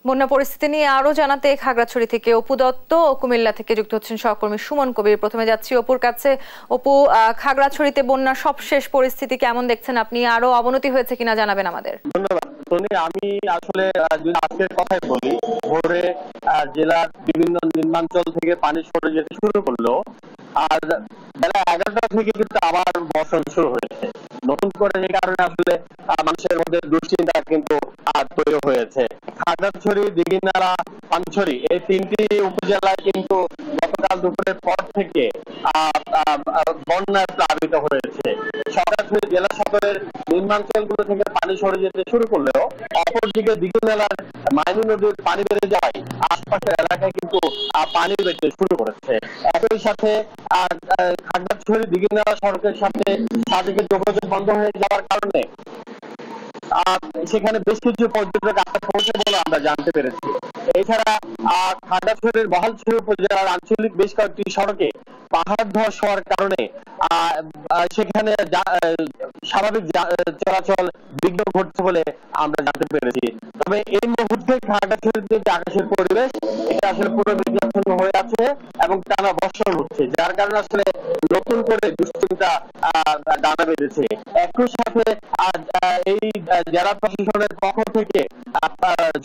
বন্যা পরিস্থিতি নিয়ে আরো জানাতে খাগড়াছড়ি থেকে অপু দত্ত ও কুমিল্লা থেকে যুক্ত হচ্ছেন সহকর্মী সুমন কবির। প্রথমে যাচ্ছি অপুর কাছে। অপু, খাগড়াছড়িতে বন্যার সবশেষ পরিস্থিতি কেমন দেখছেন আপনি? আরো অবনতি হয়েছে কিনা জানাবেন আমাদের। ধন্যবাদ টনি। আমি আসলে যদি আজকের কথাই বলি, ভোরে জেলার বিভিন্ন নিম্নাঞ্চল থেকে পানি সরে যেতে শুরু করলো, আর বেলা 11টা থেকে কিন্তু আবার বর্ষণ শুরু হয়েছে নতুন করে। এই কারণে আসলে মানুষের মধ্যে দুশ্চিন্তা কিন্তু তৈরি হয়েছে। খাগড়াছড়ি, দীঘিনালা, পানছড়ি এই তিনটি উপজেলায় কিন্তু গতকাল দুপুরের পর থেকে বন্যায় প্লাবিত হয়েছে। সরাসরি জেলা সদরের নিম্নাঞ্চলগুলো থেকে পানি সরে যেতে শুরু করলেও অপরদিকে দীঘিনালার মাইনু নদীর পানি বেড়ে যাওয়ায় আশপাশের এলাকায় কিন্তু পানি বেড়তে শুরু করেছে। একই সাথে খাগড়াছড়ি দীঘিনালা সড়কের সাথে সাদিকে যোগাযোগ বন্ধ হয়ে যাওয়ার কারণে সেখানে বেশ কিছু পর্যটক পৌঁছে বলে আমরা জানতে পেরেছি। এছাড়া খাগড়াছড়ির বহালছড়ি উপজেলার আঞ্চলিক বেশ কয়েকটি সড়কে পাহাড় ধস হওয়ার কারণে সেখানে স্বাভাবিক চলাচল বিঘ্ন ঘটছে বলে আমরা জানতে পেরেছি। তবে এই মুহূর্তে খাগড়াছড়িতে যে আকাশের পরিবেশ, এটা আসলে পুরো মেঘাচ্ছন্ন হয়ে আছে এবং টানা বর্ষণ হচ্ছে, যার কারণে আসলে নতুন করে দুশ্চিন্তা ডানা বেঁধেছে। একই সাথে এই জেলা প্রশাসনের পক্ষ থেকে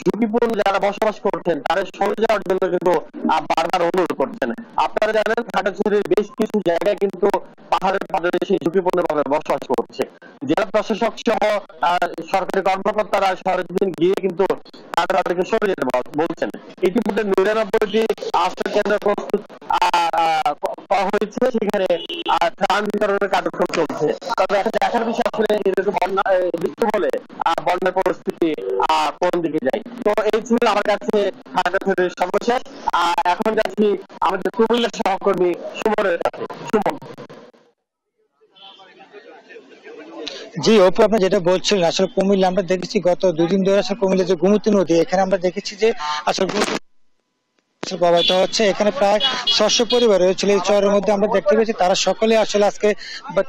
ঝুঁকিপূর্ণ যারা বসবাস করছেন তাদের সরে যাওয়ার জন্য কিন্তু বারবার অনুরোধ করছেন। আপনারা জানেন খাগড়াছড়ির বেশ কিছু জায়গায় কিন্তু পাহাড়ের পাদদেশে ঝুঁকিপূর্ণ ভাবে বসবাস করছে। জেলা প্রশাসক সহ সরকারি কর্মকর্তারা সরেজমিন গিয়ে কিন্তু তাদেরকে সরে যেতে বলছেন। ইতিমধ্যে 99টি আশ্রয় কেন্দ্র প্রস্তুত করা হয়েছে, সেখানে ত্রাণ বিতরণের কার্যক্রম চলছে। তবে একটা দেখার বিষয় আসলে বন্যা বৃষ্টি হলে বন্যার পরিস্থিতি কোন দিকে যায়। তো এই ছিল আমার কাছে খাগড়াছড়ির সর্বশেষ। এখন যাচ্ছি আমাদের কুমিল্লার সহকর্মী সুমনের কাছে। সুমন। জি অপু, আপনি যেটা বলছিলেন, আসলে কুমিল্লা আমরা দেখেছি গত 2 দিন ধরে আসলে কুমিল্লা যে গোমতী নদী, এখানে আমরা দেখেছি যে আসলে প্রভাবিত হচ্ছে। এখানে প্রায় 600 পরিবার রয়েছিল এই চরের মধ্যে। আমরা দেখতে পেয়েছি তারা সকলে আসলে আজকে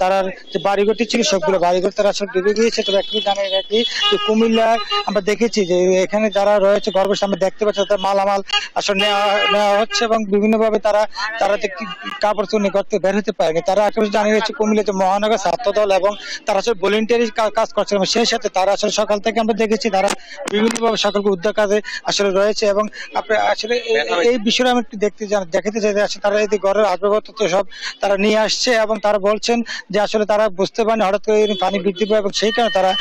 তারা যে বাড়িঘরটি ছিল সবগুলো বাড়িঘর তারা আসলে ডুবে গিয়েছে। তবে একটু জানাই রাখি যে কুমিল্লা আমরা দেখেছি যে এখানে যারা রয়েছে গর্ভবতী আমরা দেখতে পাচ্ছি তাদের মালামাল আসলে নেওয়া হচ্ছে এবং বিভিন্নভাবে তারা কাপড় চুনি করতে বের হতে পারেনি। তারা একেবারে জানিয়ে রয়েছে কুমিল্লা যে মহানগর ছাত্র দল এবং তারা আসলে ভলেন্টিয়ারি কাজ করছে এবং সেই সাথে তারা আসলে সকাল থেকে আমরা দেখেছি তারা বিভিন্নভাবে সকলকে উদ্ধার কাজে আসলে রয়েছে। এবং আপনি আসলে এই বিষয়ে আমি একটু দেখাতে চাই আসলে তারা এই ঘরের আসবাবপত্র সব তারা নিয়ে আসছে এবং তারা বলছেন যে আসলে তারা বুঝতে পারেন হঠাৎ করে পানি বৃদ্ধি পায় এবং সেই কারণে তারা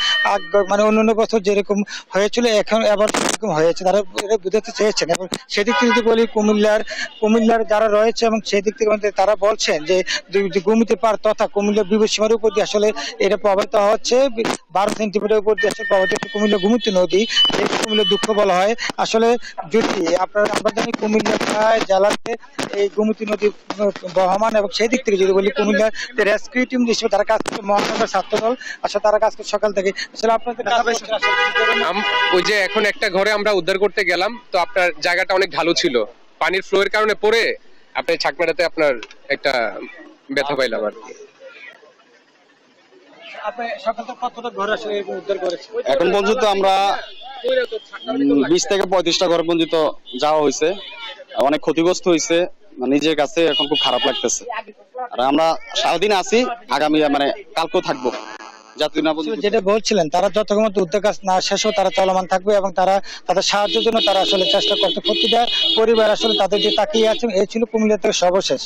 মানে অন্যান্য বছর যেরকম হয়েছিল এখন এবার এরকম হয়েছে তারা বুঝাতে চেয়েছেন। এবং সেদিক থেকে যদি বলি কুমিল্লার যারা রয়েছে এবং সেই দিক থেকে তারা বলছেন যে গুমিতে পার তথা কুমিল্লার বিপদসীমার উপর দিয়ে আসলে এটা প্রভাবিত হচ্ছে 12 সেন্টিমিটার উপর দিয়ে আসলে প্রভাবিত হচ্ছে কুমিল্লা গোমতী নদী। এই কুমিল্লার দুঃখ বলা হয়। আসলে যদি আমরা জানি কুমিল্লা জেলাতে এই গোমতী নদী বহমান এবং সেই দিক থেকে যদি বলি কুমিল্লার রেস্কিউ টিম হিসেবে তারা কাজ করছে মহানগর ছাত্র দল। আসলে তারা কাজ করছে সকাল থেকে। আসলে আপনাদের ওই যে এখন একটা ঘরে আমরা উদ্ধার করতে গেলাম, তো আপনার জায়গাটা অনেক ঢালু ছিল, পানির ফ্লো এর কারণে পড়ে আপনি ছাকমাটাতে আপনার একটা ব্যথা পাইলাম আর কি। এখন পর্যন্ত আমরা 20 থেকে 35টা ঘর পর্যন্ত যাওয়া হয়েছে। অনেক ক্ষতিগ্রস্ত হয়েছে, নিজের কাছে এখন খুব খারাপ লাগতেছে। আর আমরা সারাদিন আছি, আগামী মানে কালকেও থাকবো। যেটা বলছিলেন তারা যতক্ষণ উদ্ধার কাজ না শেষ হয় তারা চলমান থাকবে এবং তারা তাদের সাহায্যের জন্য তারা আসলে চেষ্টা করতে প্রতিটা পরিবার আসলে তাদের যে তাকিয়ে আছে। এই ছিল কুমিল্লা থেকে সর্বশেষ।